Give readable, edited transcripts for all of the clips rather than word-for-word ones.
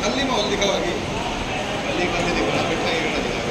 हल्ली माहौल दिखा होगी। हल्ली का देखो ना बैठा ही रहना दिखा।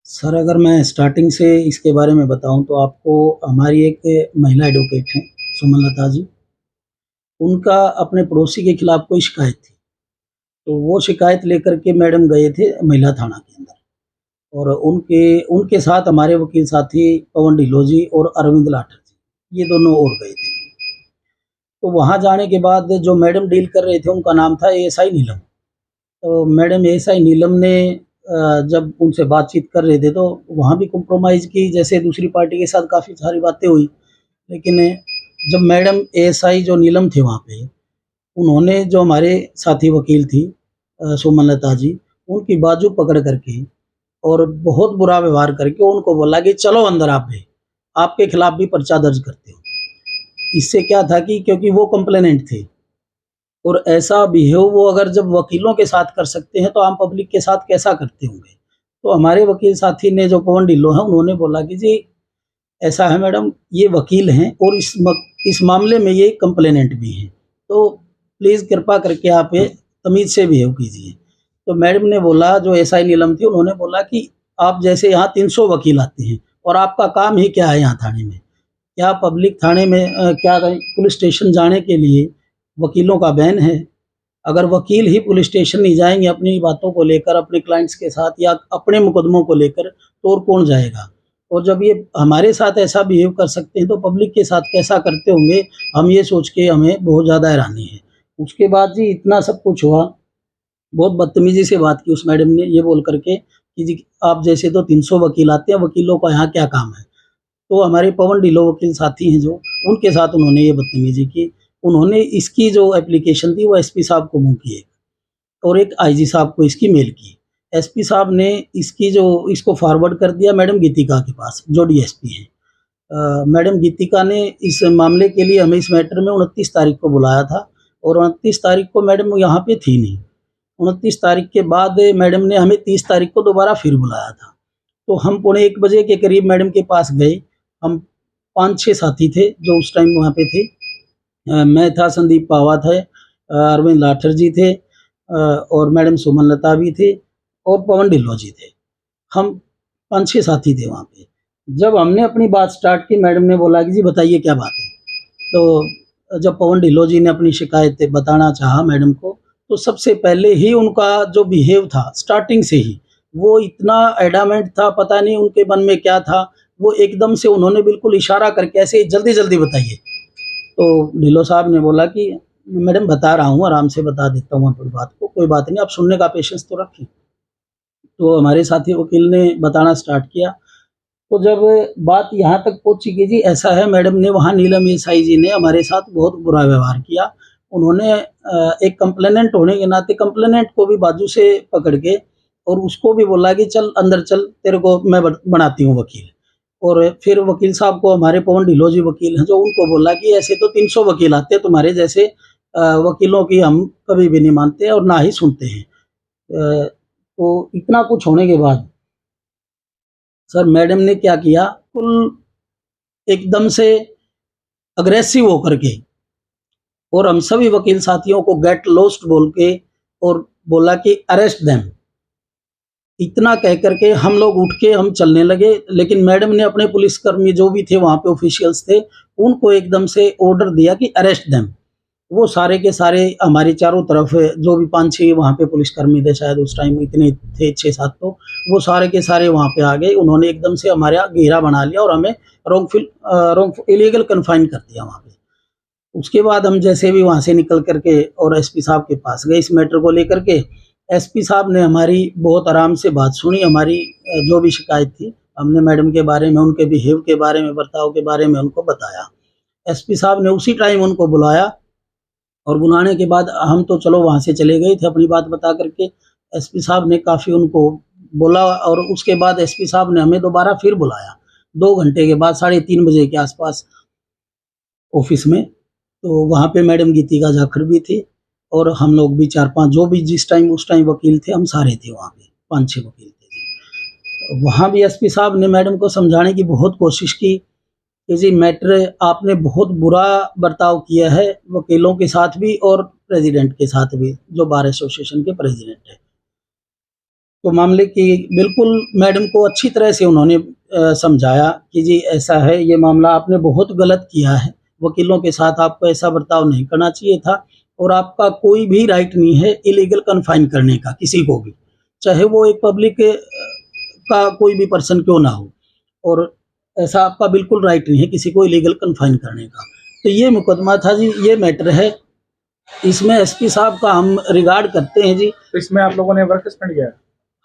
सर, अगर मैं स्टार्टिंग से इसके बारे में बताऊं तो आपको, हमारी एक महिला एडवोकेट हैं, सुमनलता जी, उनका अपने पड़ोसी के खिलाफ कोई शिकायत थी। तो वो शिकायत लेकर के मैडम गए थे महिला थाना के अंदर, और उनके उनके साथ हमारे वकील साथी पवन ढिल्लों जी और अरविंद लाठर जी, ये दोनों और गए थे। तो वहाँ जाने के बाद जो मैडम डील कर रहे थे उनका नाम था एएसआई नीलम। तो मैडम एएसआई नीलम ने जब उनसे बातचीत कर रहे थे तो वहाँ भी कॉम्प्रोमाइज़ की, जैसे दूसरी पार्टी के साथ काफ़ी सारी बातें हुई। लेकिन जब मैडम एएसआई जो नीलम थे वहाँ पे, उन्होंने जो हमारे साथी वकील थी सुमनलता जी, उनकी बाजू पकड़ करके और बहुत बुरा व्यवहार करके उनको बोला कि चलो अंदर आप भी, आपके खिलाफ भी पर्चा दर्ज करते हो। इससे क्या था कि क्योंकि वो कंप्लेनेंट थे, और ऐसा बिहेव वो अगर जब वकीलों के साथ कर सकते हैं तो आम पब्लिक के साथ कैसा करते होंगे। तो हमारे वकील साथी ने, जो पवन ढिल्लों हैं, उन्होंने बोला कि जी ऐसा है मैडम, ये वकील हैं और इस मामले में ये कंप्लेनेंट भी हैं, तो प्लीज़ कृपा करके आप ये तमीज़ से बिहेव कीजिए। तो मैडम ने बोला, जो एसआई नीलम थी, उन्होंने बोला कि आप जैसे यहाँ 300 वकील आते हैं और आपका काम ही क्या है यहाँ थाने में? क्या पब्लिक थाने में क्या कहें, पुलिस स्टेशन जाने के लिए वकीलों का बैन है? अगर वकील ही पुलिस स्टेशन नहीं जाएंगे अपनी बातों को लेकर, अपने क्लाइंट्स के साथ या अपने मुकदमों को लेकर, तो और कौन जाएगा? और जब ये हमारे साथ ऐसा बिहेव कर सकते हैं तो पब्लिक के साथ कैसा करते होंगे, हम ये सोच के हमें बहुत ज़्यादा हैरानी है। उसके बाद जी इतना सब कुछ हुआ, बहुत बदतमीजी से बात की उस मैडम ने, ये बोल करके कि जी आप जैसे तो 300 वकील आते हैं, वकीलों का यहाँ क्या काम है? तो हमारे पवन ढिल्लों वकील साथी हैं जो, उनके साथ उन्होंने ये बदतमीजी की। उन्होंने इसकी जो एप्लीकेशन थी वो एसपी साहब को मुँह की, और एक आईजी साहब को इसकी मेल की। एसपी साहब ने इसको फॉरवर्ड कर दिया मैडम गीतिका के पास, जो डीएसपी हैं। मैडम गीतिका ने इस मामले के लिए हमें इस मैटर में 29 तारीख को बुलाया था, और 29 तारीख को मैडम यहाँ पे थी नहीं। 29 तारीख के बाद मैडम ने हमें 30 तारीख को दोबारा फिर बुलाया था। तो हम पौने 1 बजे के करीब मैडम के पास गए। हम 5-6 साथी थे जो उस टाइम वहाँ पे थे। मैं था, संदीप पावा थे, अरविंद लाठर जी थे, और मैडम सुमनलता भी थे, और पवन ढिल्लों जी थे। हम 5-6 साथी थे वहाँ पे। जब हमने अपनी बात स्टार्ट की, मैडम ने बोला कि जी बताइए क्या बात है। तो जब पवन ढिल्लों जी ने अपनी शिकायत बताना चाहा मैडम को, तो सबसे पहले ही उनका जो बिहेव था स्टार्टिंग से ही, वो इतना एडामेंट था, पता नहीं उनके मन में क्या था। वो एकदम से उन्होंने बिल्कुल इशारा करके ऐसे जल्दी-जल्दी बताइए। तो ढिल्लों साहब ने बोला कि मैडम बता रहा हूँ, आराम से बता देता हूँ अपनी बात को, कोई बात नहीं, आप सुनने का पेशेंस तो रखें। तो हमारे साथी वकील ने बताना स्टार्ट किया। तो जब बात यहाँ तक पहुँची कि जी ऐसा है, मैडम ने वहाँ, नीलम एसआई जी ने हमारे साथ बहुत बुरा व्यवहार किया। उन्होंने एक कंप्लेनेंट होने के नाते कंप्लेनेंट को भी बाजू से पकड़ के और उसको भी बोला कि चल अंदर चल, तेरे को मैं बनाती हूँ वकील। और फिर वकील साहब को, हमारे पवन ढिल्लों जी वकील हैं जो, उनको बोला कि ऐसे तो 300 वकील आते हैं, तुम्हारे जैसे वकीलों की हम कभी भी नहीं मानते और ना ही सुनते हैं। तो इतना कुछ होने के बाद सर मैडम ने क्या किया, कुल एकदम से अग्रेसिव होकर के, और हम सभी वकील साथियों को गेट लॉस्ट बोल के, और बोला कि अरेस्ट देम। इतना कह करके हम लोग उठ के हम चलने लगे, लेकिन मैडम ने अपने पुलिसकर्मी जो भी थे वहाँ पे, ऑफिशियल्स थे, उनको एकदम से ऑर्डर दिया कि अरेस्ट देम। वो सारे के सारे हमारी चारों तरफ, जो भी 5-6 वहाँ पे पुलिसकर्मी थे, शायद उस टाइम इतने थे, 6-7, तो वो सारे के सारे वहाँ पे आ गए। उन्होंने एकदम से हमारा घेरा बना लिया और हमें रॉन्ग इलीगल कन्फाइन कर दिया वहाँ पे। उसके बाद हम जैसे भी वहाँ से निकल करके और एसपी साहब के पास गए इस मैटर को लेकर के। एसपी साहब ने हमारी बहुत आराम से बात सुनी, हमारी जो भी शिकायत थी हमने मैडम के बारे में, उनके बिहेव के बारे में, बर्ताव के बारे में उनको बताया। एसपी साहब ने उसी टाइम उनको बुलाया, और बुलाने के बाद हम तो चलो वहाँ से चले गए थे अपनी बात बता करके। एसपी साहब ने काफ़ी उनको बोला और उसके बाद एसपी साहब ने हमें दोबारा फिर बुलाया 2 घंटे के बाद 3:30 बजे के आसपास ऑफिस में। तो वहाँ पे मैडम गीतिका जाखड़ भी थी और हम लोग भी 4-5 जो भी जिस टाइम उस टाइम वकील थे, हम सारे थे वहाँ पे, 5-6 वकील थे। वहाँ भी एसपी साहब ने मैडम को समझाने की बहुत कोशिश की कि जी मैटर आपने बहुत बुरा बर्ताव किया है वकीलों के साथ भी और प्रेसिडेंट के साथ भी, जो बार एसोसिएशन के प्रेसिडेंट है। तो मामले की बिल्कुल मैडम को अच्छी तरह से उन्होंने समझाया कि जी ऐसा है, ये मामला आपने बहुत गलत किया है, वकीलों के साथ आपको ऐसा बर्ताव नहीं करना चाहिए था और आपका कोई भी राइट नहीं है इलीगल कन्फाइन करने का किसी को भी, चाहे वो एक पब्लिक का कोई भी पर्सन क्यों ना हो, और ऐसा आपका बिल्कुल राइट नहीं है किसी को इलीगल कन्फाइन करने का। तो ये मुकदमा था जी, ये मैटर है, इसमें एसपी साहब का हम रिगार्ड करते हैं जी। तो इसमें आप लोगों ने वर्क सस्पेंड किया है?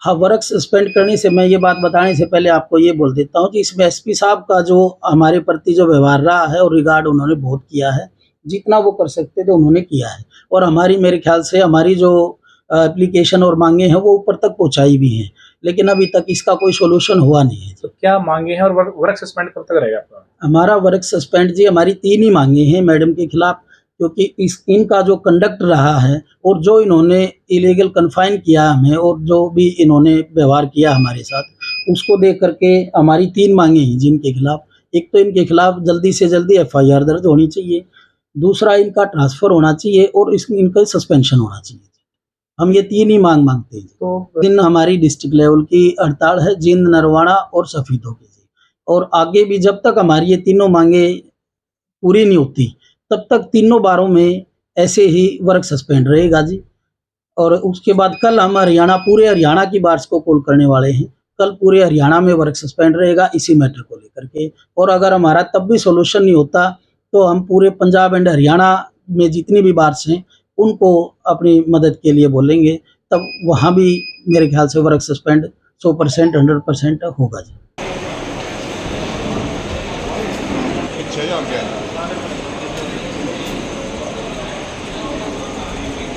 हाँ, वर्क सस्पेंड करने से मैं ये बात बताने से पहले आपको ये बोल देता हूँ कि इसमें एसपी साहब का जो हमारे प्रति जो व्यवहार रहा है और रिगार्ड उन्होंने बहुत किया है, जितना वो कर सकते थे उन्होंने किया है और हमारी, मेरे ख्याल से हमारी जो एप्लीकेशन और मांगे हैं वो ऊपर तक पहुँचाई भी हैं, लेकिन अभी तक इसका कोई सोल्यूशन हुआ नहीं है। तो क्या मांगे हैं और वर्क सस्पेंड कब तक रहेगा आपका? हमारा वर्क सस्पेंड जी, हमारी 3 ही मांगे हैं मैडम के खिलाफ, क्योंकि इनका जो कंडक्ट रहा है और जो इन्होंने इलीगल कन्फाइन किया हमें और जो भी इन्होंने व्यवहार किया हमारे साथ, उसको देख करके हमारी 3 मांगे हैं जिनके खिलाफ। एक तो इनके खिलाफ जल्दी से जल्दी एफआईआर दर्ज होनी चाहिए, दूसरा इनका ट्रांसफ़र होना चाहिए और इनका सस्पेंशन होना चाहिए। हम ये 3 ही मांग मांगते हैं। तो दिन हमारी डिस्ट्रिक्ट लेवल की हड़ताल है, जींद, नरवाना और सफीदों की, और आगे भी जब तक हमारी ये तीनों मांगे पूरी नहीं होती तब तक तीनों बारों में ऐसे ही वर्क सस्पेंड रहेगा जी। और उसके बाद कल हम हरियाणा, पूरे हरियाणा की बार्स को कॉल करने वाले हैं। कल पूरे हरियाणा में वर्क सस्पेंड रहेगा इसी मैटर को लेकर के, और अगर हमारा तब भी सोल्यूशन नहीं होता तो हम पूरे पंजाब एंड हरियाणा में जितनी भी बार्स हैं उनको अपनी मदद के लिए बोलेंगे, तब वहाँ भी मेरे ख्याल से वर्क सस्पेंड 100% 100% होगा जी। अच्छा,